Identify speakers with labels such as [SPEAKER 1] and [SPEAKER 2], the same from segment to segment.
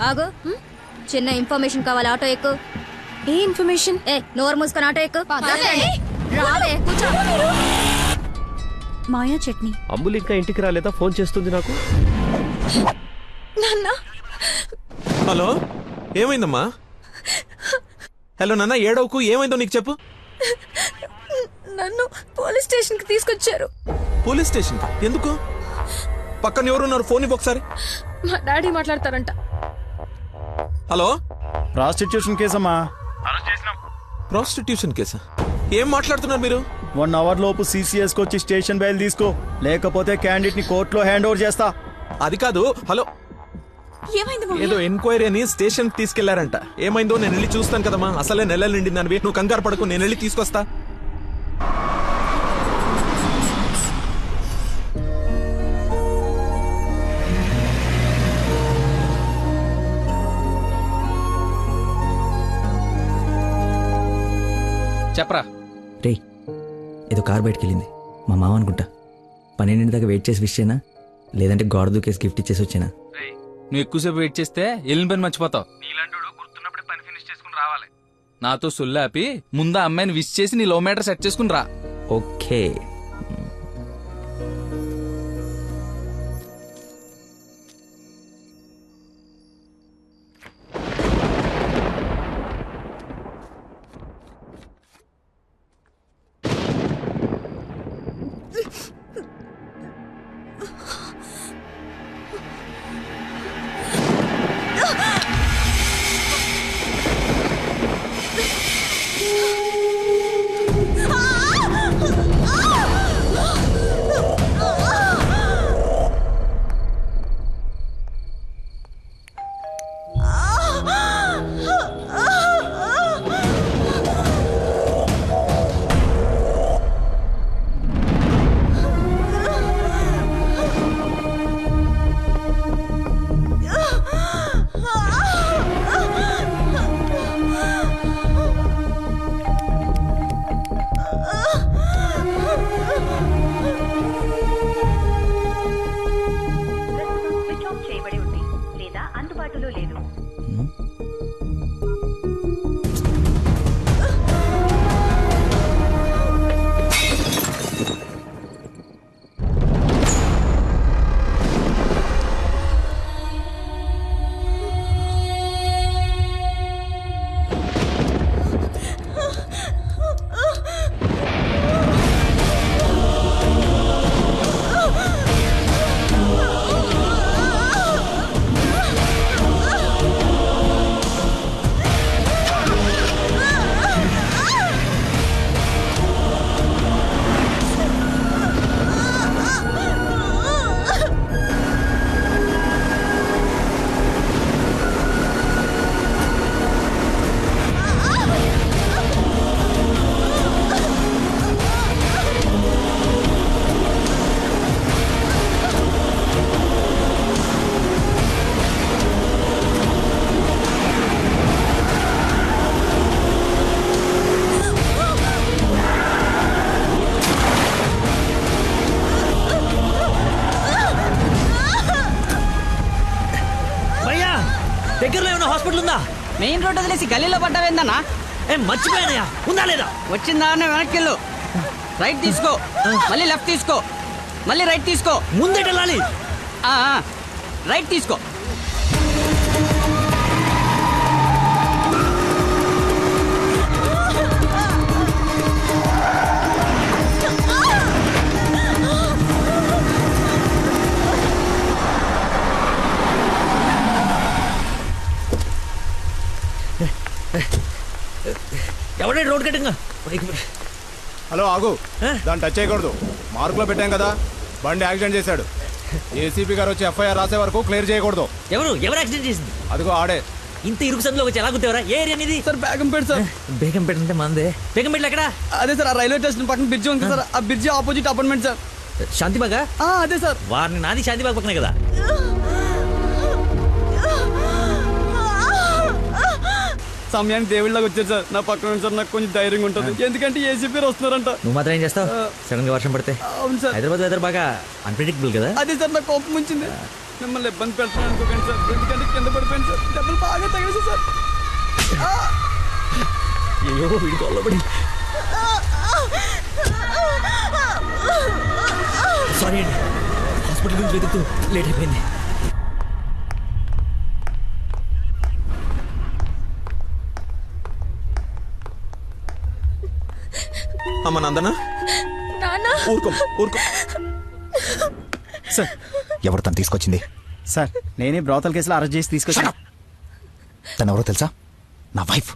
[SPEAKER 1] ఆగు. చిన్న ఇన్ఫర్మేషన్ కావాలి, ఆటో ఎక్కు.
[SPEAKER 2] ఏ ఇన్ఫర్మేషన్?
[SPEAKER 1] నోరు మూసుకొని ఆటో ఎక్కు. రావే, కూర్చో.
[SPEAKER 2] మాయా చట్నీ.
[SPEAKER 3] అంబులు ఇంకా ఇంటికి రాలేదా? ఫోన్ చేస్తుంది నాకు.
[SPEAKER 2] నాన్న.
[SPEAKER 4] హలో, ఏమైందమ్మా? హలో నాన్న, ఏడవకు. ఏమైందో నీకు చెప్పు.
[SPEAKER 2] నన్ను పోలీస్ స్టేషన్ కి తీసుకొచ్చారు.
[SPEAKER 4] పోలీస్ స్టేషన్ ఎందుకు? పక్కన ఎవరున్నారు? ఫోన్ ఇవ్వు ఒకసారి.
[SPEAKER 2] మా డాడీ మాట్లాడతారంట.
[SPEAKER 4] హలో,
[SPEAKER 5] ప్రాస్టిట్యూషన్ కేసమ్మా.
[SPEAKER 4] ప్రాస్టిట్యూషన్ కేసా? ఏం మాట్లాడుతున్నారు మీరు?
[SPEAKER 5] 1 అవర్ లోపు CCS కి వచ్చి స్టేషన్ బయలు తీసుకో, లేకపోతే క్యాండిడేట్ ని కోర్టులో హ్యాండ్ ఓవర్ చేస్తా.
[SPEAKER 4] అది కాదు. హలో,
[SPEAKER 2] ఏమైంది?
[SPEAKER 4] ఏదో ఎంక్వైరీ అని స్టేషన్ కి తీసుకెళ్లారంట. ఏమైందో నేను వెళ్ళి చూస్తాను కదమ్మా. అసలే నెలలు నిండిందనివి. నువ్వు కంగారు పడకు, నేను వెళ్ళి తీసుకొస్తా.
[SPEAKER 6] చెప్పరా.
[SPEAKER 7] రే, ఏదో కార్ బయటకు వెళ్ళింది. మా మామ అనుకుంటా. 12 దాకా వెయిట్ చేసి విష్ చేయనా, లేదంటే గోడ దూకేసి గిఫ్ట్ ఇచ్చేసి వచ్చేనా?
[SPEAKER 6] నువ్వు ఎక్కువసేపు వెయిట్ చేస్తే వెళ్ళిన పని మర్చిపోతావు. నీలాంటి గుర్తున్నప్పుడే పని ఫినిష్ చేసుకుని రావాలి. నాతో సొల్లాపి ముందు అమ్మాయిని విష్ చేసి నీ లవ్ మ్యాటర్ సెట్ చేసుకుని రా.
[SPEAKER 7] ఓకే.
[SPEAKER 8] దగ్గరలో ఏమైనా హాస్పిటల్ ఉందా?
[SPEAKER 9] మెయిన్ రోడ్ వదిలేసి గల్లీలో పడ్డావేందన్నా?
[SPEAKER 8] మర్చిపోయానయా, ఉందా లేదా?
[SPEAKER 9] వచ్చిందా వెనక్కి వెళ్ళు. రైట్ తీసుకో, మళ్ళీ లెఫ్ట్ తీసుకో, మళ్ళీ రైట్ తీసుకో.
[SPEAKER 8] ముందెటెళ్ళాలి.
[SPEAKER 9] రైట్ తీసుకో.
[SPEAKER 8] ఎవడే రోడ్ కట్టింగా?
[SPEAKER 5] హలో, ఆగు. దాన్ని టచ్ చేయకూడదు. మార్కులో పెట్టాం కదా. బండి యాక్సిడెంట్ చేశాడు. ఏసీపీ గారు వచ్చి FIR రాసే వరకు క్లియర్ చేయకూడదు.
[SPEAKER 8] ఎవరు యాక్సిడెంట్ చేసింది?
[SPEAKER 5] అదిగో ఆడే.
[SPEAKER 8] ఇంత ఇరుకు సందులో వచ్చి ఎలా గుర్తేవరా? ఏ ఏరియా అనేది?
[SPEAKER 9] Sir Begumpet sir.
[SPEAKER 7] బేగంపేట అంటే మందే.
[SPEAKER 8] బేగంపేటలో ఎక్కడ?
[SPEAKER 9] అదే సార్, ఆ రైల్వే స్టేషన్ పక్కన బ్రిడ్జి ఉంది సార్. ఆ బ్రిడ్జి ఆపోజిట్ అపార్ట్మెంట్ సార్.
[SPEAKER 8] శాంతిబాగా?
[SPEAKER 9] అదే సార్.
[SPEAKER 8] వారిని నాది శాంతిబాగ్ పక్కనే కదా.
[SPEAKER 9] సమయానికి దేవుళ్ళగా వచ్చారు సార్. నా పక్కన సార్ నాకు కొంచెం ధైర్యంగా ఉంటుంది, ఎందుకంటే ఏసీపీ వస్తున్నారంట.
[SPEAKER 7] నువ్వు మాత్రం ఏం చేస్తావు? సడన్ గా వర్షం పడితే?
[SPEAKER 9] అవును సార్.
[SPEAKER 7] హైదరాబాద్ వెదర్ బాగా అన్ప్రెడిక్టబుల్ కదా.
[SPEAKER 9] అదే సార్, నాకు కోపం వచ్చింది. మిమ్మల్ని ఇబ్బంది పెడతాను అనుకోకండి సార్, ఎందుకంటే కింద పడిపోయింది సార్, దెబ్బలు బాగా తగిలేసి సార్.
[SPEAKER 7] అయ్యో వీడి కొల్లబడి. సారీ అండి, హాస్పిటల్ గురించి వెతుకుతూ లేట్ అయిపోయింది.
[SPEAKER 4] అమ్మ నందన,
[SPEAKER 2] నానా
[SPEAKER 4] ఊరుకో ఊరుకో.
[SPEAKER 5] సార్
[SPEAKER 10] ఎవరు తను తీసుకొచ్చింది?
[SPEAKER 5] సార్ నేనే బ్రోతల్ కేసులో అరెస్ట్ చేసి తీసుకొచ్చాను.
[SPEAKER 10] తను ఎవరో తెలుసా? నా వైఫ్.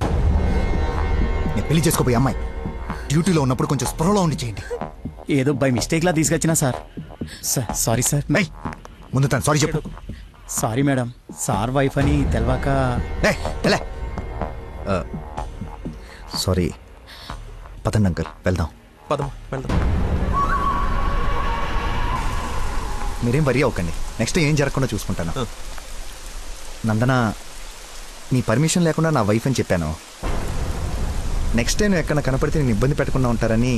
[SPEAKER 10] నేను పెళ్లి చేసుకోబోయే అమ్మాయి. డ్యూటీలో ఉన్నప్పుడు కొంచెం స్పృహలో ఉండి చేయండి.
[SPEAKER 5] ఏదో బై మిస్టేక్ లా తీసుకొచ్చినా సార్. Sir sorry sir.
[SPEAKER 10] ఏయ్, ముందు తను సారీ చెప్పు.
[SPEAKER 5] సారీ మేడం, సార్ వైఫ్ అని తెలవాక.
[SPEAKER 10] ఏయ్, ఎలా? సారీ. పదండి అంకుల్, వెళ్దాం.
[SPEAKER 4] పదమ్మా వెళ్దాం.
[SPEAKER 10] మీరేం వరి అవ్వకండి, నెక్స్ట్ ఏం జరగకుండా చూసుకుంటాను.
[SPEAKER 4] ఆ.
[SPEAKER 10] నందన, నీ పర్మిషన్ లేకుండా నా వైఫ్ అని చెప్పాను. నెక్స్ట్ టైం ఎక్కడ కనపడితే నేను ఇబ్బంది పెట్టకుండా ఉంటారని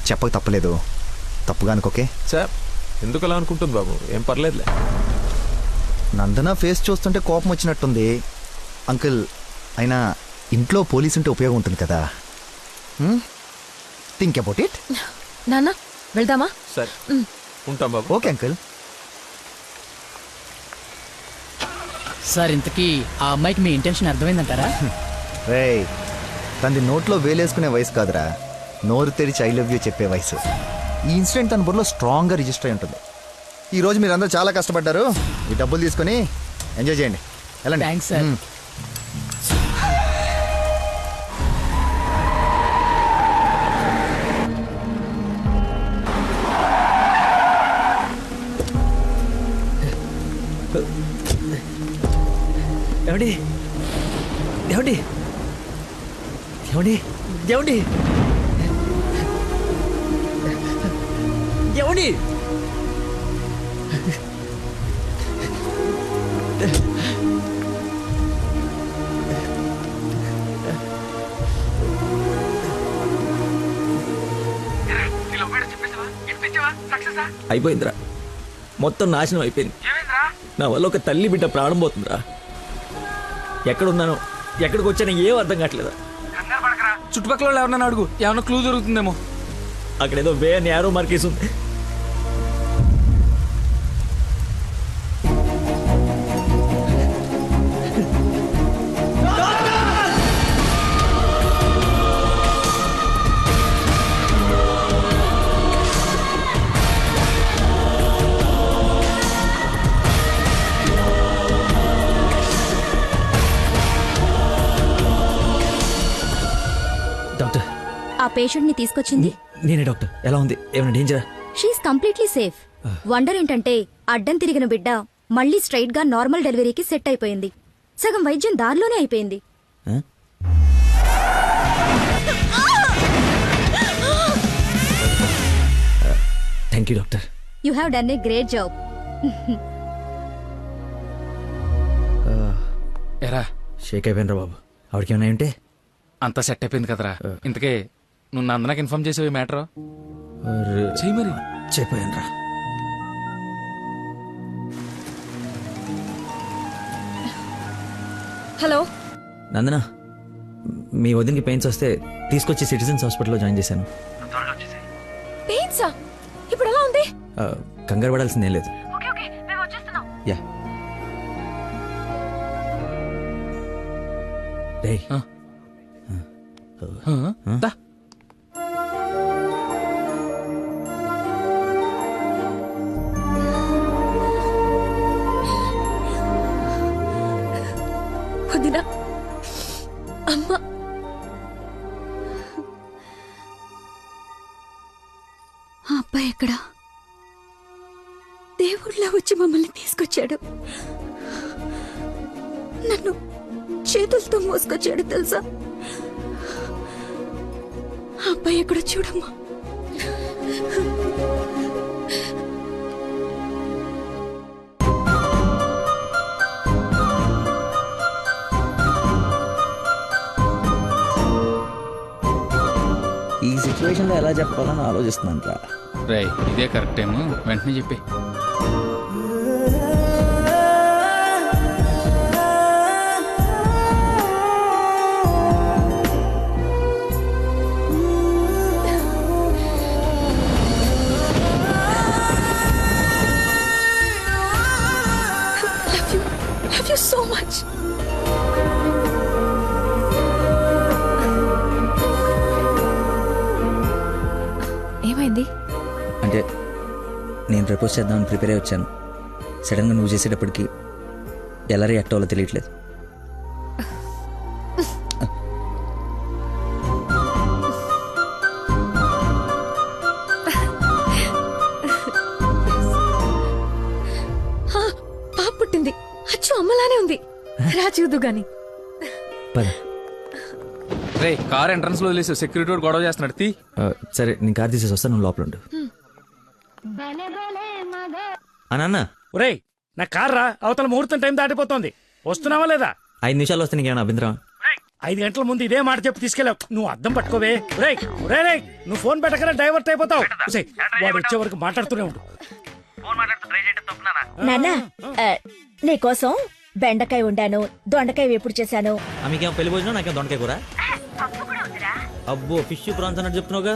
[SPEAKER 10] చెప్పక తప్పలేదు. తప్పుగా అనుకోకే.
[SPEAKER 4] సార్ ఎందుకు అలా అనుకుంటుంది బాబు, ఏం పర్లేదులే.
[SPEAKER 10] నందన ఫేస్ చూస్తుంటే కోపం వచ్చినట్టుంది. అంకుల్, అయినా ఇంట్లో పోలీస్ ఉంటే ఉపయోగం ఉంటుంది కదా. Think about it.
[SPEAKER 2] నాన్న వెళ్దామా?
[SPEAKER 4] సరే ఉంటాం బాబు.
[SPEAKER 10] Okay uncle.
[SPEAKER 9] సార్ ఇంతకీ ఆ అమ్మాయికి మీ ఇంటెన్షన్ అర్థమైందంటారా?
[SPEAKER 10] రేయ్, తనది నోట్లో వేలేసుకునే వయసు కాదురా, నోరు తెరిచి ఐ లవ్ యూ చెప్పే వయసు. ఈ ఇన్సిడెంట్ తన బుర్రలో స్ట్రాంగ్గా రిజిస్టర్ అయి ఉంటుంది. ఈరోజు మీరందరూ చాలా కష్టపడ్డారు. ఈ డబ్బులు తీసుకొని ఎంజాయ్ చేయండి. వెళ్ళండి.
[SPEAKER 9] Thanks sir.
[SPEAKER 7] ఏమండి ఏమండి ఏమండి ఏమండి ఏమండి అయిపోయిందిరా, మొత్తం నాశనం అయిపోయింది. నా వల్ల ఒక తల్లి బిడ్డ ప్రాణం పోతుందిరా. ఎక్కడున్నానో ఎక్కడికి వచ్చానో ఏం అర్థం కావట్లేదు.
[SPEAKER 6] చుట్టుపక్కల వాళ్ళు ఎవరన్నా అడుగు, ఏమన్నా క్లూ దొరుకుతుందేమో.
[SPEAKER 7] అక్కడేదో వే అని యారో మార్కేసి ఉంది. డాక్టర్,
[SPEAKER 1] ఆ పేషెంట్ ని తీసుకొచ్చింది
[SPEAKER 7] నేనే డాక్టర్. ఎలా ఉంది? ఏమైనా డేంజరా?
[SPEAKER 1] She is completely safe. వండర్ ఏంటంటే అడ్డం తిరిగిన బిడ్డ మళ్ళీ స్ట్రైట్ గా నార్మల్ డెలివరీకి సెట్ అయిపోయింది. సగం వైద్యం దారిలోనే అయిపోయింది.
[SPEAKER 7] Thank you doctor.
[SPEAKER 1] You have done a great job.
[SPEAKER 6] ఎరా
[SPEAKER 7] షేక్ అయిపోయినరా బాబు. ఆవిడకి ఏమైనా ఉంటే
[SPEAKER 6] అంతా సెట్ అయిపోయింది కదరా. ఇంతకే నువ్వు నందనకి ఇన్ఫార్మ్ చేసేవి మ్యాటర్ చెయ్యి మరి.
[SPEAKER 7] చెప్పాను రా.
[SPEAKER 2] హలో
[SPEAKER 7] నందన, మీ వదినకి పెయిన్స్ వస్తే తీసుకొచ్చి సిటిజన్స్ హాస్పిటల్లో జాయిన్ చేశాను.
[SPEAKER 2] పెయిన్సా? ఇప్పుడు ఎలా ఉంది?
[SPEAKER 7] కంగారు పడాల్సిందేం లేదు. యా. రేయ్,
[SPEAKER 6] దా.
[SPEAKER 2] వదినా, అమ్మ,
[SPEAKER 1] ఆ అబ్బాయి ఎక్కడా? దేవుళ్ళ వచ్చి మమ్మల్ని తీసుకొచ్చాడు. నన్ను చేతులతో మోసుకొచ్చాడు తెలుసా? ఆ అబ్బాయి ఎక్కడ చూడమ్మా.
[SPEAKER 7] ఈ సిచ్యువేషన్లో ఎలా చెప్పాలని ఆలోచిస్తున్నాను రా.
[SPEAKER 6] రేయ్, ఇదే కరెక్ట్ టైం, వెంటనే చెప్పి.
[SPEAKER 2] You so much. ఏమైంది?
[SPEAKER 8] అంటే నేను ప్రపోజ్ చేద్దామని ప్రిపేర్ అయి వచ్చాను. సడన్గా నువ్వు చేసేటప్పటికి ఎలా రియాక్ట్ అవ్వాలో తెలియట్లేదు.
[SPEAKER 2] పాప పుట్టింది. అచ్చు అమ్మలానే ఉంది. రా చూద్దు గాని.
[SPEAKER 8] పద.
[SPEAKER 6] రే కార్ ఎంట్రన్స్ లో వదిలేసి సెక్యూరిటీ వాడు గొడవ చేస్తున్నాడు. తీ.
[SPEAKER 8] సరే నేను కార్ తీసేసి వస్తాను, నువ్వు లోపల ఉండు. నాన్న
[SPEAKER 9] ఒరేయ్ నా కార్ రా, అవతల ముహూర్తం టైం దాటిపోతుంది. వస్తున్నావా లేదా?
[SPEAKER 8] 5 నిమిషాలు వస్తే నీకేమైనా అభ్యంతరం?
[SPEAKER 9] 5 గంటల ముందు ఇదే మాట చెప్పి తీసుకెళ్ళావు. నువ్వు అద్దం పట్టుకోవే. రేయ్ రేయ్ నువ్వు ఫోన్ పెట్టకనే డైవర్ట్ అయిపోతావు. ఉసేయ్, వాడు వచ్చే వరకు మాట్లాడుతూనే ఉండు.
[SPEAKER 1] నాన్న నీకోసం బెండకాయ వండాను, దొండకాయ వేపుడు చేశాను.
[SPEAKER 8] మీకేమో పెళ్లి భోజనం, నాకేమో దొండకాయ కూర. అబ్బో ఫిష్ ప్రాన్స్ అన్నట్టు చెప్తున్నావుగా.